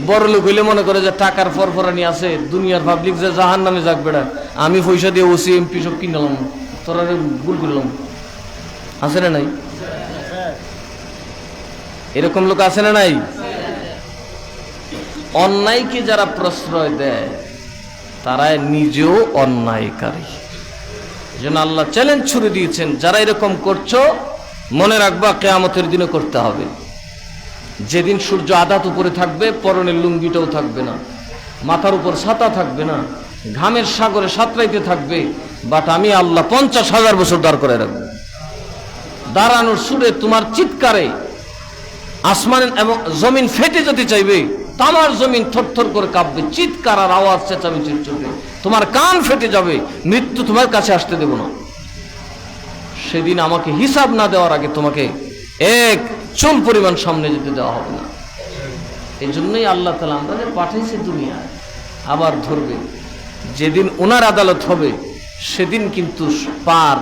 বড় লোক হইলে মনে করে যে টাকার ফরফরানি আছে, দুনিয়ার পাবলিক যে জাহান নামে যাক বেড়া, আমি পয়সা দিয়ে ওসি এমপি সব কিনলাম, তোরা ভুল করলাম। আছে না নাই? এরকম লোক আছে না নাই? অন্যায়কে যারা প্রশ্রয় দেয় তারা নিজেও অন্যায়কারী। যেন আল্লাহ চ্যালেঞ্জ ছুড়ে দিয়েছেন, যারা এরকম করছো মনে রাখবা কিয়ামতের দিনে করতে হবে। যেদিন সূর্য আধাত উপরে থাকবে, পরনের লুঙ্গিটাও থাকবে না, মাথার উপর ছাতা থাকবে না, ঘামের সাগরে সাঁতরাইতে থাকবে, বাট আমি আল্লাহ 50,000 বছর দাঁড় করে রাখবো। দাঁড়ানোর সুরে তোমার চিৎকারে আসমান এবং জমিন ফেটে যেতে চাইবে, তামার জমিন থরথর করে কাঁপবে, চিৎকার আর আওয়াজ চেঁচামেচির চলবে, তোমার কান ফেটে যাবে, মৃত্যু তোমার কাছে আসতে দেব না। সেদিন আমাকে হিসাব না দেওয়ার আগে তোমাকে এক চুল পরিমাণ সামনে যেতে দেওয়া হবে না। এই জন্যই আল্লাহ তাআলা আমাদের পাঠাইছে দুনিয়ায়, আবার ধরবে। যেদিন ওনার আদালত হবে সেদিন কিন্তু পার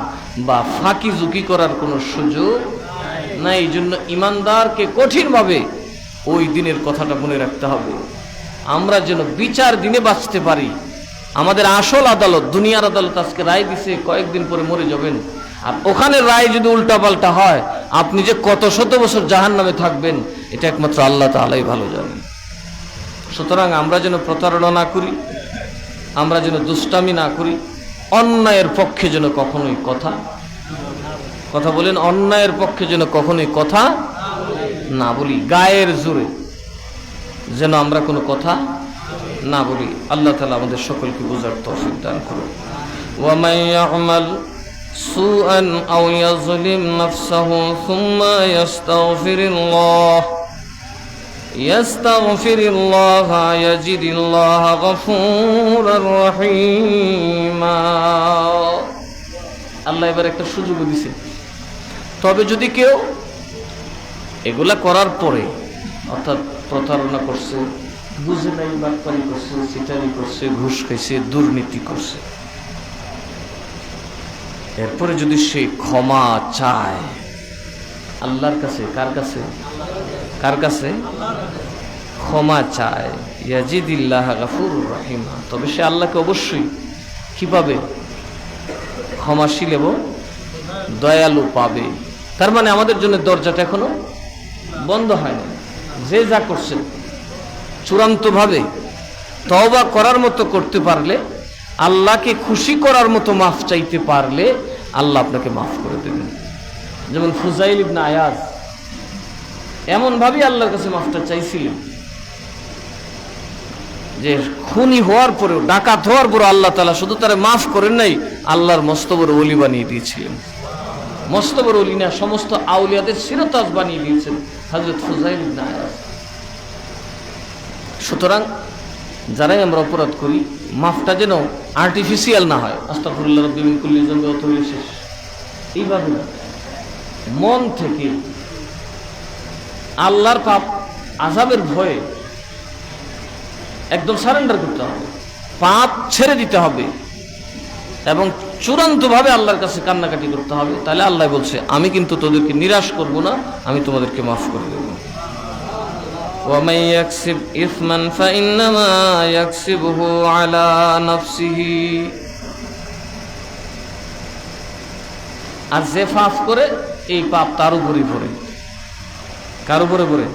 বা ফাঁকি ঝুঁকি করার কোনো সুযোগ নাই। এই জন্য ইমানদারকে কঠিনভাবে ওই দিনের কথাটা মনে রাখতে হবে। আমরা যেন বিচার দিনে বাঁচতে পারি। আমাদের আসল আদালত, দুনিয়ার আদালত আজকে রায় দিছে, কয়েকদিন পরে মরে যাবেন, আর ওখানে রায় যদি উল্টা পাল্টা হয়, আপনি যে কত শত বছর জাহান্নামে থাকবেন এটা একমাত্র আল্লাহ তাআলাই ভালো জানেন। সুতরাং আমরা যেন প্রতারণা না করি, আমরা যেন দুষ্টামি না করি, অন্যায়ের পক্ষে যেন কখনোই কথা বলেন, অন্যায়ের পক্ষে যেন কখনোই কথা না বলি, গায়ের জোরে যেন আমরা কোনো কথা না বলি। আল্লাহ তাআলা আমাদের সকলকে বোঝার তৌফিক দান করুন। ওয়া মান ইয়ামাল سوءا أو يظلم نفسه ثم يستغفر الله يجد الله غفورا رحيما আল্লাহ এবার একটা সুযোগ দিয়েছে। তবে যদি কেউ এগুলা করার পরে অর্থাৎ প্রতারণা করছে, বুঝে নাই, বাটপারি করছে, চিটারি করছে, ঘুষ খাইছে, দুর্নীতি করছে, এরপরে যদি সে ক্ষমা চায় আল্লাহর কাছে, কার কাছে ক্ষমা চায়, ইয়াজিদিল্লাহ গাফুরুর রাহিমা, তবে সে আল্লাহকে অবশ্যই কি পাবে? ক্ষমাশীল এবং দয়ালু পাবে। তার মানে আমাদের জন্য দরজাটা এখনো বন্ধ হয়নি। যে যা করছেন চূড়ান্তভাবে তওবা করার মতো করতে পারলে, আল্লাহকে খুশি করার মতো মাফ চাইতে পারলে আল্লাহ আপনাকে মাফ করে দেবেন। যেমন ফুজাইল ইবনে আয়াজ এমন ভাবে আল্লাহর কাছে মাফটা চাইছিলেন যে খুনি হওয়ার পরেও, ডাকাত হওয়ার পরেও আল্লাহ তাআলা শুধু তারা মাফ করেন নাই, আল্লাহর মস্ত বড় ওলি বানিয়ে দিয়েছিলেন। মস্ত বড় ওলি না, সমস্ত আউলিয়াদের সিরতাজ বানিয়ে দিয়েছেন হযরত ফুজাইল ইবনে আয়াজ। সুতরাং যারাই আমরা অপরাধ করি, মাফটা যেন আর্টিফিশিয়াল না হয়, আস্তাগফিরুল্লাহ রাব্বি মিন কুল্লি যামবি ওয়া তুবু ইলাইহি, এইভাবে না, মন থেকে আল্লাহর পাপ আযাবের ভয়ে একদম সারেন্ডার করতে হবে, পাপ ছেড়ে দিতে হবে এবং চূড়ান্তভাবে আল্লাহর কাছে কান্নাকাটি করতে হবে। তাহলে আল্লাহ বলছে, আমি কিন্তু তোদেরকে নিরাশ করব না, আমি তোমাদেরকে মাফ করে দেব। وَمَن يَكْسِبْ إِثْمًا فَإِنَّمَا يَكْسِبُهُ عَلَى نَفْسِهِ, আর যে পাপ করে এই পাপ তার উপরই পড়ে। কার উপরে পড়ে?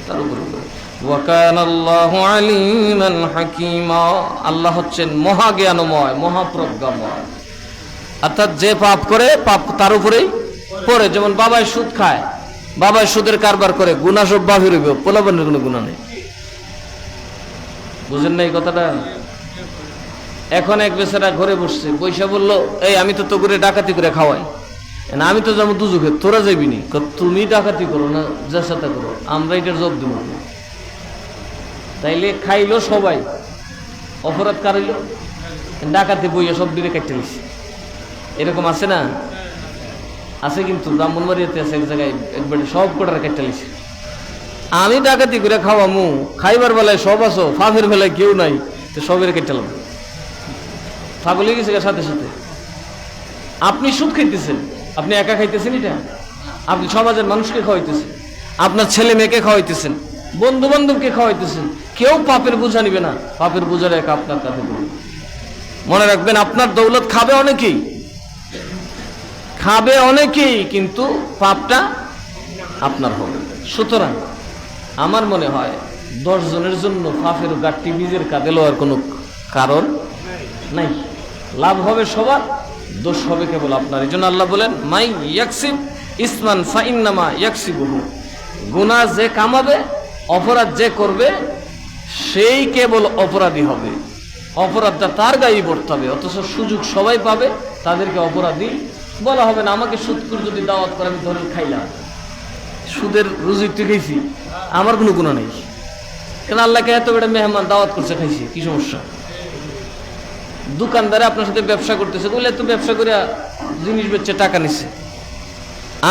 তার উপরে পড়ে। وَكَانَ اللَّهُ عَلِيمًا حَكِيمًا, আল্লাহ হচ্ছেন মহাজ্ঞানময়, মহাপ্রজ্ঞাময়। অর্থাৎ যে পাপ করে পাপ তার উপরেই পড়ে। যেমন বাবায় সুদ খায়, বাবায় সুদের কারবার করে, গুনাহ সব বাফির হইবে, পোলাপানের কোনো গুনাহ নেই। বুঝেন না এই কথাটা? এখন এক বেচারা ঘরে বসছে, পয়সা বললো, এই আমি তো তো করে ডাকাতি করে খাওয়াই, আমি তো যাবো দুজকে, তোরা যাবি নি। তুমি ডাকাতি করো না, যার সাথে করো, আমরা এটার জব দেব। তাইলে খাইলো সবাই, অপরাধ কারিল, ডাকাতি বইয়া সব দিকে কেটে নিছে। এরকম আছে না? আছে, কিন্তু ব্রাহ্মণবাড়িয়াতে আছে এক জায়গায়, একবারে সব কটার কেটে নিছে। আমি ডাকাতি করে খাওয়ামু, খাইবার বেলায় সব আছো, ফাফের বেলায় কেউ নাই, তো সবের কেটেলাম। পাগল হয়ে গেছে সাথে সাথে। আপনি সুদ খাইতেছেন, আপনি একা খাইতেছেন, এটা আপনি সমাজের মানুষকে খাওয়াইতেছেন, আপনার ছেলে মেয়েকে খাওয়াইতেছেন, বন্ধু বান্ধবকে খাওয়াইতেছেন। কেউ পাপের বোঝা নিবে না, পাপের বোঝা রেখা আপনার কাছে বলবে। মনে রাখবেন, আপনার দৌলত খাবে অনেকেই, কিন্তু পাপটা আপনার হবে। সুতরাং আমার মনে হয় 10 জনের জন্য পাপের গাঠটি নিজের কাঁধে লওয়ার কোনো কারণ নাই। লাভ হবে সবার, দোষ হবে কেবল আপনার। এই জন্য আল্লাহ বলেন, মাই ইয়াকসিব ইসমান ফাইন্নামা ইয়াকসিবুহু, গুনাহ যে কামাবে, অপরাধ যে করবে, সেই কেবল অপরাধী হবে। অপরাধটা তার গায়েই পড়তে হবে। অথচ সুযোগ সবাই পাবে, তাদেরকে অপরাধী বলা হবে না। আমাকে সুদখোর যদি দাওয়াত করে, আমি ধরে খাইলাম, সুদের রুজি খেয়েছি, আমার কোনো গুনাহ নেই। কেন আল্লাহকে এত বড় মেহমান দাওয়াত করছে, খাইছি, কি সমস্যা? দোকানদারে আপনার সাথে ব্যবসা করতেছে, বলে তো ব্যবসা করে জিনিস বেচে টাকা নিচ্ছে,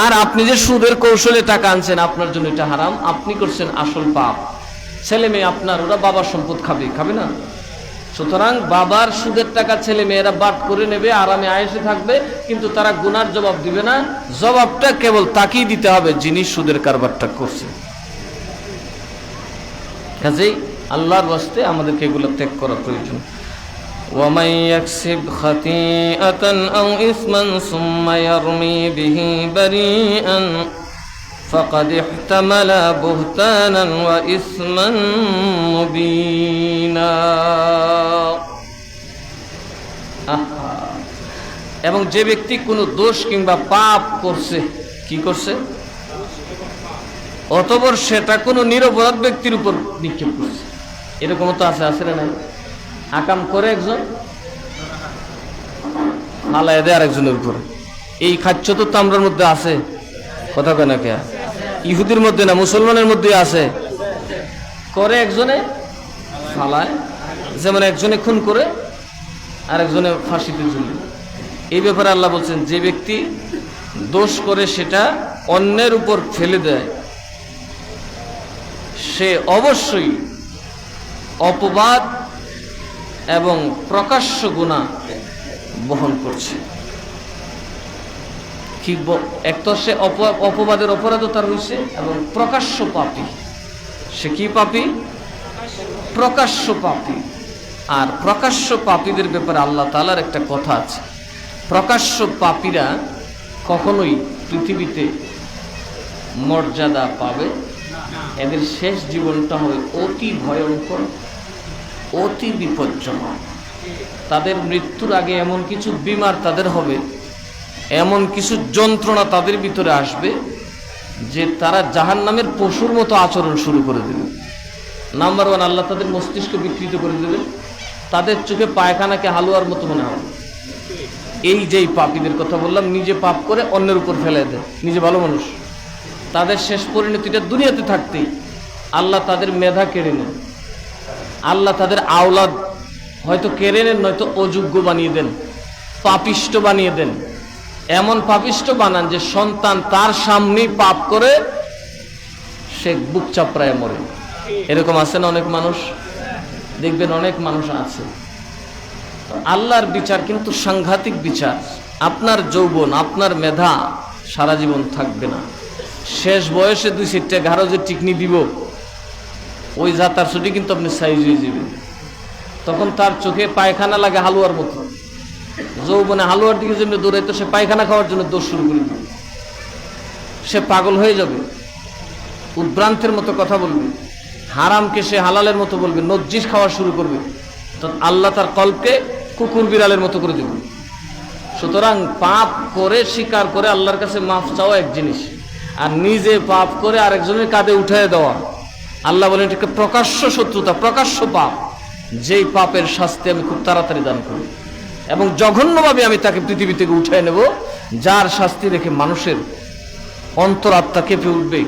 আর আপনি যে সুদের কৌশলে টাকা আনছেন, আপনার জন্য এটা হারাম, আপনি করছেন আসল পাপ। ছেলে মেয়ে আপনার, ওরা বাবার সম্পদ খাবে না? সুতরাং বাবার সুদের টাকা ছেলে মেয়েরা বাট করে নেবে, আরামে আয়েসে থাকবে, কিন্তু তারা গুনার জবাব দিবে না। জবাবটা কেবল তাকেই দিতে হবে যিনি সুদের কারবারটা করছে। কাজেই আল্লাহর ওয়াস্তে আমাদেরকে এগুলো ত্যাগ করা প্রয়োজন। وَمَن يَكْسِبْ خَطِيئَةً أَوْ إِثْمًا ثُمَّ يَرْمِي بِهِ بَرِيئًا فَقَدِ احْتَمَلَ بُهْتَانًا وَإِثْمًا مُبِينًا, এবং যে ব্যক্তি কোনো দোষ কিংবা পাপ করছে, কি করছে, অতঃপর সেটা কোনো নিরপরাধ ব্যক্তির উপর নিক্ষেপ করছে। এরকম তো আছে না নাই? আকাম করে একজন, ফালায় দেয় আরেকজনের উপর। এই খাচ্ছ তো তামরার মধ্যে আছে, কথা কয় না কে? ইহুদির মধ্যে না, মুসলমানের মধ্যে আছে। করে একজনে ফালায়, যেমন একজনে খুন করে আরেকজনে ফাঁসিতে ঝুলে। এই ব্যাপারে আল্লাহ বলছেন, যে ব্যক্তি দোষ করে সেটা অন্যের উপর ফেলে দেয়, সে অবশ্যই অপবাদ এবং প্রকাশ্য গুনাহ বহন করছে। কি এক তো সে অপবাদের অপরাধও তার হয়েছে, এবং প্রকাশ্য পাপী। সে কি পাপী? প্রকাশ্য পাপী। আর প্রকাশ্য পাপীদের ব্যাপারে আল্লাহ তাআলার একটা কথা আছে, প্রকাশ্য পাপীরা কখনোই পৃথিবীতে মর্যাদা পাবে, এদের শেষ জীবনটা হবে অতি ভয়ঙ্কর, অতি বিপজ্জনক। তাদের মৃত্যুর আগে এমন কিছু বিমার তাদের হবে, এমন কিছু যন্ত্রণা তাদের ভিতরে আসবে যে তারা জাহান্নামের পশুর মতো আচরণ শুরু করে দেবে। নাম্বার ওয়ান, আল্লাহ তাদের মস্তিষ্ক বিকৃত করে দেবে, তাদের চোখে পায়খানাকে হালুয়ার মতো মনে হবে। এই যেই পাপীদের কথা বললাম, নিজে পাপ করে অন্যের উপর ফেলে দেয়, নিজে ভালো মানুষ, তাদের শেষ পরিণতিটা দুনিয়াতে থাকতেই আল্লাহ তাদের মেধা কেড়ে নেন, আল্লাহ তাদের আওলাদ হয়তো কেড়ে নেন, নয়তো অযোগ্য বানিয়ে দেন, পাপিষ্ট বানিয়ে দেন। এমন পাপিষ্ট বানান যে সন্তান তার সামনেই পাপ করে সে বুক চাপড়ায় মরে। এরকম আছে না অনেক মানুষ? দেখবেন অনেক মানুষ আছে। আল্লাহর বিচার কিন্তু সাংঘাতিক বিচার। আপনার যৌবন, আপনার মেধা সারা জীবন থাকবে না। শেষ বয়সে 2-4টা ঘাড়ো যে টিকনি দিব, ওই জাতার ছুটি কিন্তু আপনি সাইজ হয়ে যাবেন। তখন তার চোখে পায়খানা লাগে হালুয়ার মতো। যৌবনে হালুয়ার দিকে যেমনি দৌড়াইতো, সে পায়খানা খাওয়ার জন্য দৌড় শুরু করে দিবে। সে পাগল হয়ে যাবে, উদ্ভ্রান্তের মতো কথা বলবে, হারামকে সে হালালের মতো বলবে, নজ্জিস খাওয়া শুরু করবে। তো আল্লাহ তার কল্পে কুকুর বিড়ালের মতো করে দেবে। সুতরাং পাপ করে স্বীকার করে আল্লাহর কাছে মাফ চাওয়া এক জিনিস, আর নিজে পাপ করে আরেকজনের কাঁধে উঠিয়ে দেওয়া, আল্লাহ বলেন এটাকে প্রকাশ্য শত্রুতা, প্রকাশ্য পাপ। যেই পাপের শাস্তি আমি খুব তাড়াতাড়ি দান করি এবং জঘন্যভাবে আমি তাকে পৃথিবী থেকে উঠিয়ে নেব, যার শাস্তি দেখে মানুষের অন্তরাত্মা কেঁপে উঠবে,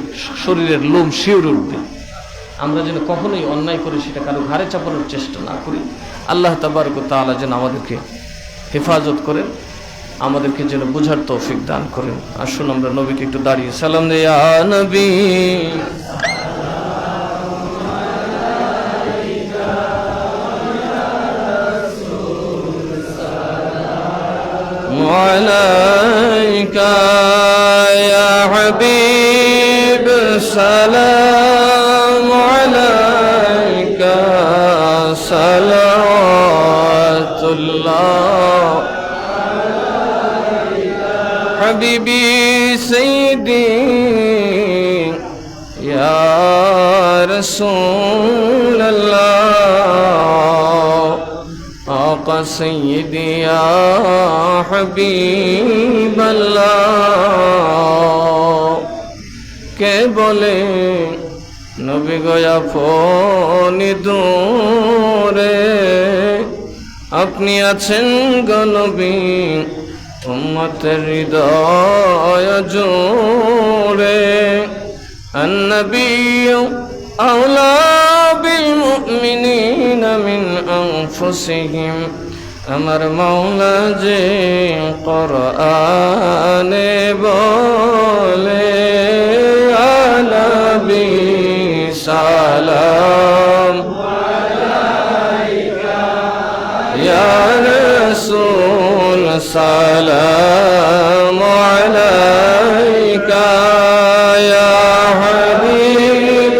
শরীরের লোম শিউরে উঠবে। আমরা যেন কখনোই অন্যায় করে সেটা কারো ঘাড়ে চাপানোর চেষ্টা না করি। আল্লাহ তাবারক ওয়া তাআলা যেন আমাদেরকে হেফাজত করেন, আমাদেরকে যেন বুঝার তৌফিক দান করেন। আসুন আমরা নবীকে একটু দাঁড়িয়ে সালাম দেই। ইয়া নবী আলাইকা ইয়া হাবিব সালাম আলাইকা সালাওয়াতুল্লাহ হাবিবি সাইয়্যিদি ইয়া রাসূলুল্লাহ আকা সাইয়্যিদি ইয়া হাবিবাল্লাহ। কে বলে নবী গো আপনি দূরে, আপনি আছেন গো নবী উম্মতের হৃদয় জুড়ে। আন-নবিয়্যু আওলা বিল মুমিনিনা মিন আনফুসিহিম, আমার মাওলা যে কোরআনে বলে নবী সালাম আলাইকা ইয়া রাসূল সালাম আলাইকা ইয়া হাবিব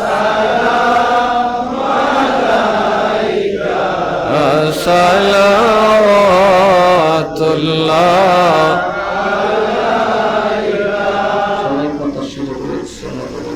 সালাম আলাইকা সালাওয়াতুল্লাহ